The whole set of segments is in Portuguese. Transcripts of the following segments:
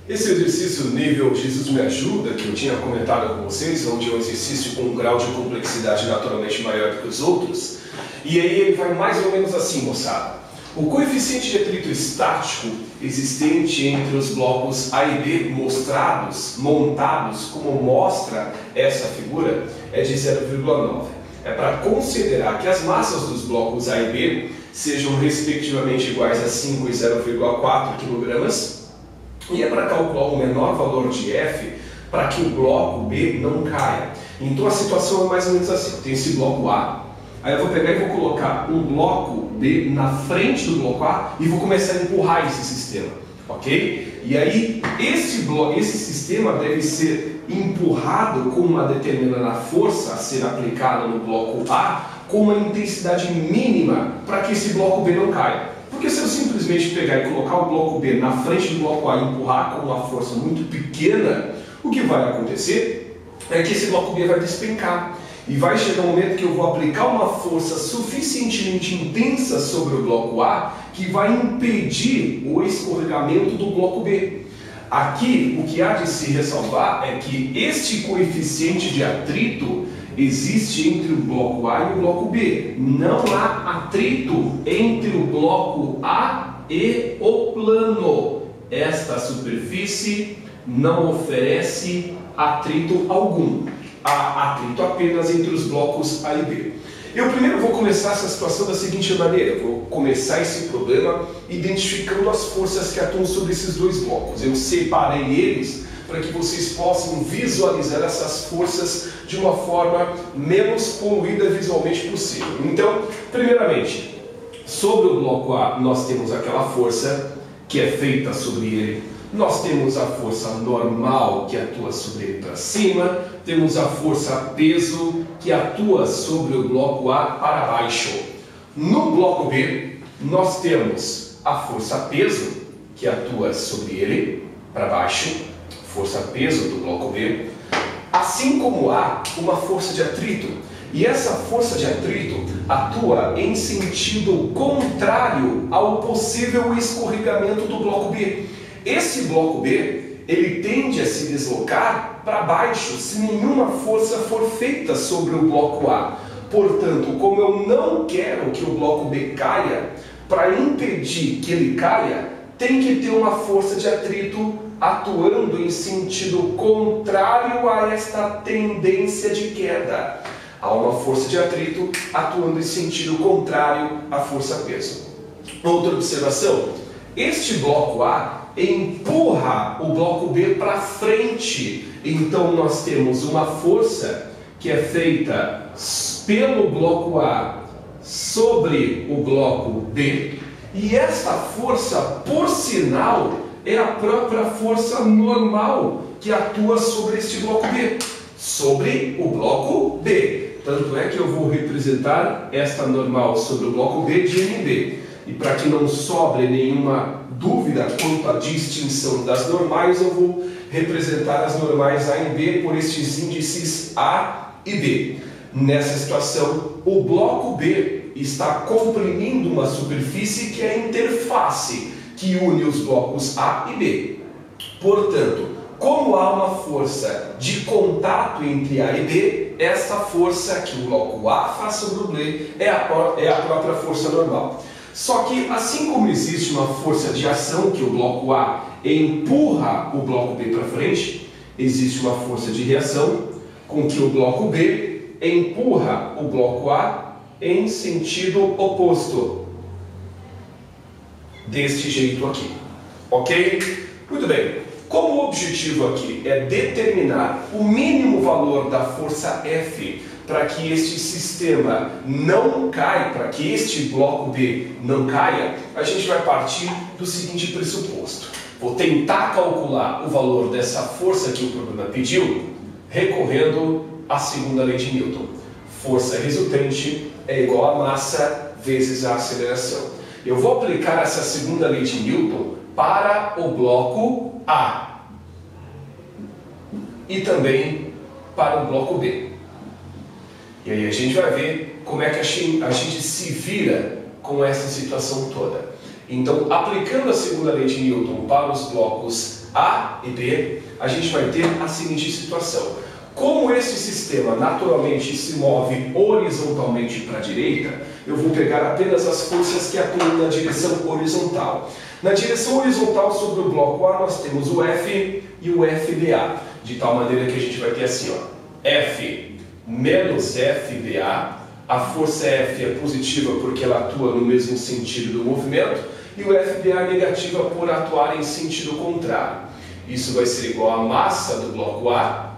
Esse exercício nível Jesus me ajuda, que eu tinha comentado com vocês, onde é um exercício com um grau de complexidade naturalmente maior do que os outros, e aí ele vai mais ou menos assim, moçada. O coeficiente de atrito estático existente entre os blocos A e B montados, como mostra essa figura, é de 0,9. É para considerar que as massas dos blocos A e B sejam respectivamente iguais a 5 e 0,4 kg, e é para calcular o menor valor de F para que o bloco B não caia. Então a situação é mais ou menos assim: eu tenho esse bloco A, aí eu vou pegar e vou colocar um bloco B na frente do bloco A e vou começar a empurrar esse sistema, ok? E aí esse sistema deve ser empurrado com uma determinada força a ser aplicada no bloco A com uma intensidade mínima para que esse bloco B não caia. Porque se eu simplesmente pegar e colocar o bloco B na frente do bloco A e empurrar com uma força muito pequena, o que vai acontecer é que esse bloco B vai despencar. E vai chegar um momento que eu vou aplicar uma força suficientemente intensa sobre o bloco A que vai impedir o escorregamento do bloco B. Aqui, o que há de se ressalvar é que este coeficiente de atrito existe entre o bloco A e o bloco B. Não há atrito entre o bloco A e o plano. Esta superfície não oferece atrito algum. Há atrito apenas entre os blocos A e B. Eu primeiro vou começar essa situação da seguinte maneira: eu vou começar esse problema identificando as forças que atuam sobre esses dois blocos. Eu separei eles para que vocês possam visualizar essas forças de uma forma menos poluída visualmente possível. Então, primeiramente, sobre o bloco A nós temos aquela força que é feita sobre ele. Nós temos a força normal que atua sobre ele para cima, temos a força peso que atua sobre o bloco A para baixo. No bloco B, nós temos a força peso que atua sobre ele para baixo, força peso do bloco B, assim como há uma força de atrito. E essa força de atrito atua em sentido contrário ao possível escorregamento do bloco B. Esse bloco B, ele tende a se deslocar para baixo se nenhuma força for feita sobre o bloco A. Portanto, como eu não quero que o bloco B caia, para impedir que ele caia, tem que ter uma força de atrito atuando em sentido contrário a esta tendência de queda. Há uma força de atrito atuando em sentido contrário à força-peso. Outra observação: este bloco A empurra o bloco B para frente. Então nós temos uma força que é feita pelo bloco A sobre o bloco B, e esta força, por sinal, é a própria força normal que atua sobre este bloco B, sobre o bloco B. Tanto é que eu vou representar esta normal sobre o bloco B de NB. E para que não sobre nenhuma dúvida quanto à distinção das normais, eu vou representar as normais A e B por estes índices A e B. Nessa situação, o bloco B está comprimindo uma superfície que é a interface que une os blocos A e B. Portanto, como há uma força de contato entre A e B, esta força que o bloco A faz sobre o B é a própria força normal. Só que, assim como existe uma força de ação que o bloco A empurra o bloco B para frente, existe uma força de reação com que o bloco B empurra o bloco A em sentido oposto. Deste jeito aqui. Ok? Muito bem. Como o objetivo aqui é determinar o mínimo valor da força F para que este sistema não caia, para que este bloco B não caia, a gente vai partir do seguinte pressuposto. Vou tentar calcular o valor dessa força que o problema pediu, recorrendo à segunda lei de Newton. Força resultante é igual a massa vezes a aceleração. Eu vou aplicar essa segunda lei de Newton para o bloco A e também para o bloco B. E aí a gente vai ver como é que a gente se vira com essa situação toda. Então, aplicando a segunda lei de Newton para os blocos A e B, a gente vai ter a seguinte situação. Como esse sistema naturalmente se move horizontalmente para a direita, eu vou pegar apenas as forças que atuam na direção horizontal. Na direção horizontal sobre o bloco A nós temos o F e o FBA, de tal maneira que a gente vai ter assim, ó, F menos FBA, a força F é positiva porque ela atua no mesmo sentido do movimento, e o FBA é negativa por atuar em sentido contrário. Isso vai ser igual à massa do bloco A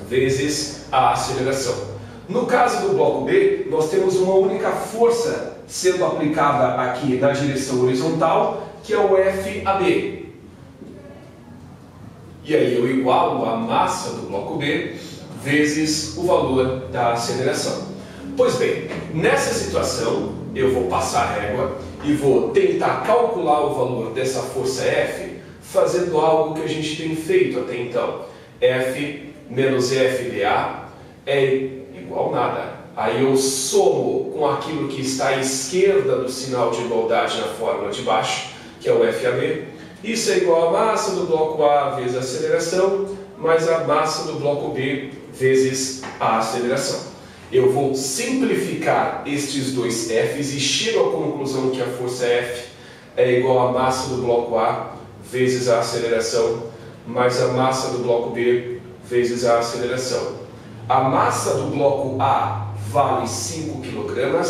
vezes a aceleração. No caso do bloco B, nós temos uma única força sendo aplicada aqui na direção horizontal, que é o FAB. E aí eu igualo a massa do bloco B vezes o valor da aceleração. Pois bem, nessa situação eu vou passar a régua e vou tentar calcular o valor dessa força F fazendo algo que a gente tem feito até então. F menos FBA é igual a nada. Aí eu somo com aquilo que está à esquerda do sinal de igualdade na fórmula de baixo, que é o FAB. Isso é igual à massa do bloco A vezes a aceleração, mais a massa do bloco B vezes a aceleração. Eu vou simplificar estes dois F's e chego à conclusão que a força F é igual à massa do bloco A vezes a aceleração, mais a massa do bloco B vezes a aceleração. A massa do bloco A vale 5 kg,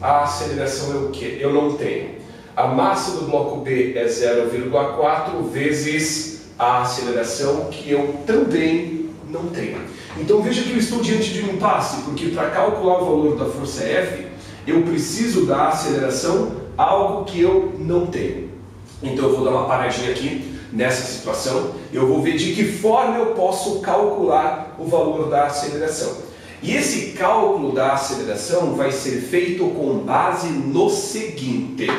a aceleração é o que? Eu não tenho. A massa do bloco B é 0,4 vezes a aceleração, que eu também não tenho. Então veja que eu estou diante de um impasse, porque para calcular o valor da força F, eu preciso da aceleração, algo que eu não tenho. Então eu vou dar uma paradinha aqui nessa situação, eu vou ver de que forma eu posso calcular o valor da aceleração. E esse cálculo da aceleração vai ser feito com base no seguinte: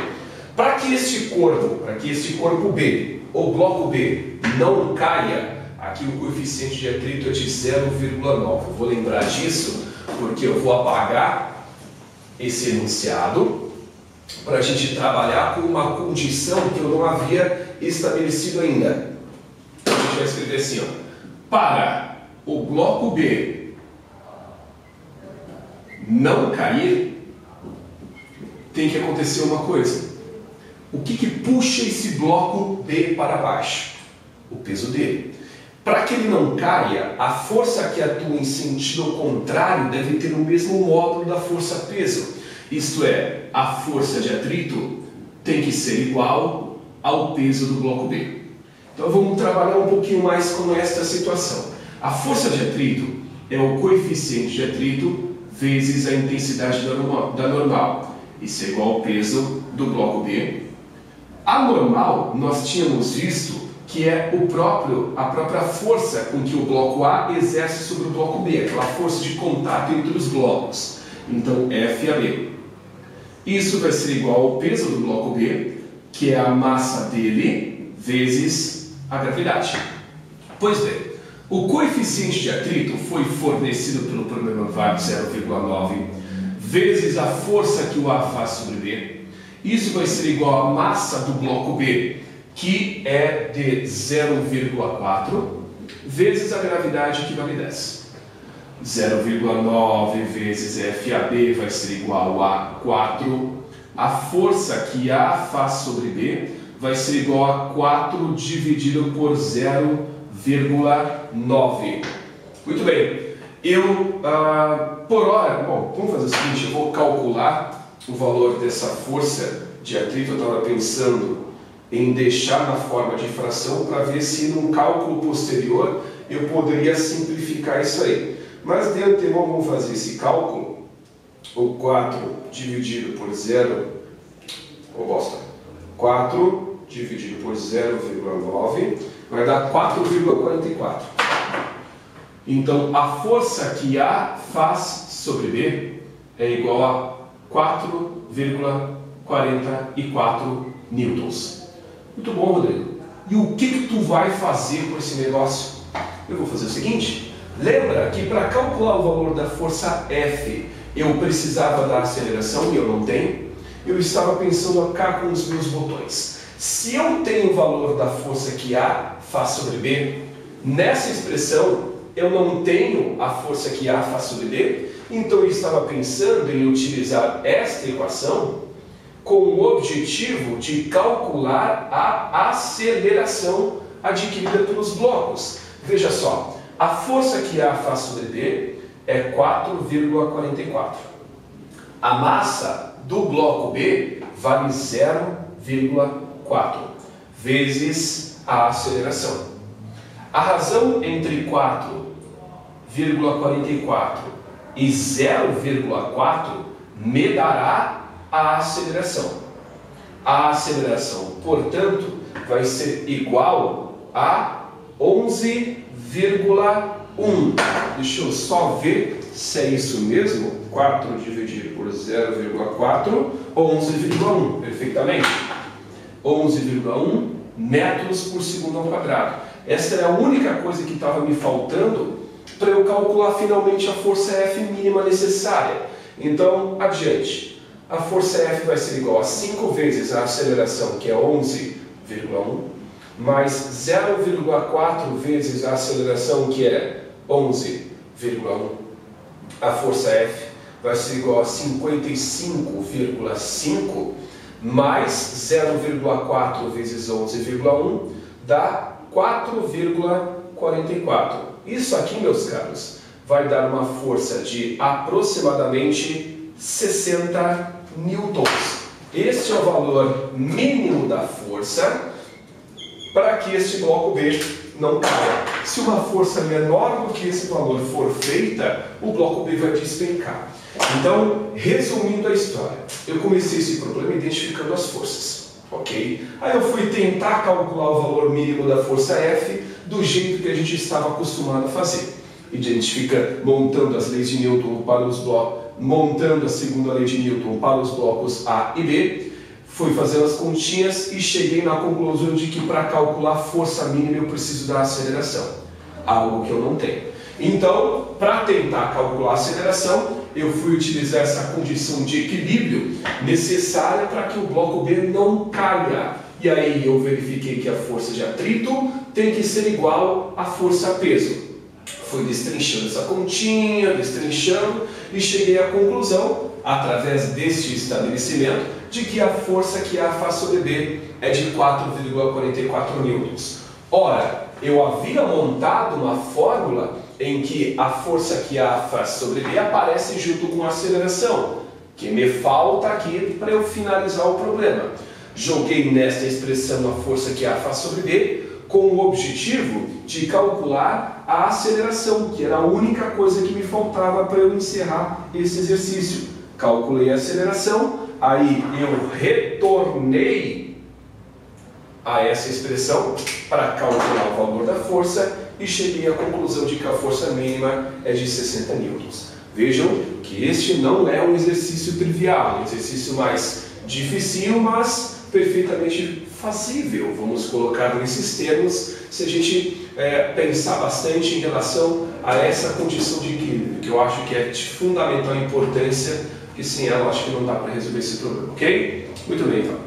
para que este corpo B, ou bloco B, não caia, aqui o coeficiente de atrito é de 0,9. Eu vou lembrar disso porque eu vou apagar esse enunciado para a gente trabalhar com uma condição que eu não havia estabelecido ainda. A gente vai escrever assim, ó, para o bloco B não cair, tem que acontecer uma coisa. O que puxa esse bloco B para baixo? O peso dele. Para que ele não caia, a força que atua em sentido contrário deve ter o mesmo módulo da força-peso. Isto é, a força de atrito tem que ser igual ao peso do bloco B. Então vamos trabalhar um pouquinho mais com esta situação. A força de atrito é o coeficiente de atrito vezes a intensidade da normal. Isso é igual ao peso do bloco B. A normal, nós tínhamos visto que é a própria força com que o bloco A exerce sobre o bloco B, aquela força de contato entre os blocos. Então, FAB. Isso vai ser igual ao peso do bloco B, que é a massa dele, vezes a gravidade. Pois bem, o coeficiente de atrito foi fornecido pelo problema VAR 0,9, vezes a força que o A faz sobre B. Isso vai ser igual à massa do bloco B, que é de 0,4, vezes a gravidade, que vale 10. 0,9 vezes FAB vai ser igual a 4. A força que A faz sobre B vai ser igual a 4 dividido por 0,9. Muito bem. Por hora, bom, vamos fazer o seguinte, eu vou calcular o valor dessa força de atrito. Eu estava pensando em deixar na forma de fração para ver se num cálculo posterior eu poderia simplificar isso aí. Mas de antemão vamos fazer esse cálculo. O 4 dividido por 4 dividido por 0,9 vai dar 4,44. Então a força que A faz sobre B é igual a 4,44 newtons. Muito bom, Rodrigo. E o que tu vai fazer com esse negócio? Eu vou fazer o seguinte. Lembra que para calcular o valor da força F eu precisava da aceleração e eu não tenho? Eu estava pensando cá com os meus botões. Se eu tenho o valor da força que A faz sobre B, nessa expressão eu não tenho a força que A faz sobre B, então eu estava pensando em utilizar esta equação com o objetivo de calcular a aceleração adquirida pelos blocos. Veja só, a força que A faz sobre B é 4,44. A massa do bloco B vale 0,4 vezes a aceleração. A razão entre 4,44 e 0,4 me dará a aceleração. A aceleração, portanto, vai ser igual a 11,1. Deixa eu só ver se é isso mesmo. 4 dividido por 0,4, 11,1. Perfeitamente. 11,1 metros por segundo ao quadrado. Esta é a única coisa que estava me faltando para eu calcular finalmente a força F mínima necessária. Então, adiante. A força F vai ser igual a 5 vezes a aceleração, que é 11,1, mais 0,4 vezes a aceleração, que é 11,1. A força F vai ser igual a 55,5 mais 0,4 vezes 11,1 dá 4,44. Isso aqui, meus caros, vai dar uma força de aproximadamente 60 newtons. Este é o valor mínimo da força para que este bloco B não caia. Se uma força menor do que esse valor for feita, o bloco B vai despencar. Então, resumindo a história, eu comecei esse problema identificando as forças, ok? Aí eu fui tentar calcular o valor mínimo da força F do jeito que a gente estava acostumado a fazer. E a gente fica montando as leis de Newton para os blocos, montando a segunda lei de Newton para os blocos A e B, fui fazendo as continhas e cheguei na conclusão de que para calcular a força mínima eu preciso da aceleração, algo que eu não tenho. Então, para tentar calcular a aceleração, eu fui utilizar essa condição de equilíbrio necessária para que o bloco B não caia. E aí eu verifiquei que a força de atrito tem que ser igual à força peso. Fui destrinchando essa continha, destrinchando, e cheguei à conclusão, através deste estabelecimento, de que a força que A faz sobre B é de 4,44 newtons. Ora, eu havia montado uma fórmula em que a força que A faz sobre B aparece junto com a aceleração, que me falta aqui para eu finalizar o problema. Joguei nesta expressão a força que A faz sobre B, com o objetivo de calcular a aceleração, que era a única coisa que me faltava para eu encerrar esse exercício. Calculei a aceleração, aí eu retornei a essa expressão para calcular o valor da força e cheguei à conclusão de que a força mínima é de 60 newtons. Vejam que este não é um exercício trivial, é um exercício mais difícil, mas perfeitamente fazível, vamos colocar nesses termos, se a gente pensar bastante em relação a essa condição de equilíbrio, que eu acho que é de fundamental importância, porque sem ela eu acho que não dá para resolver esse problema, ok? Muito bem, então.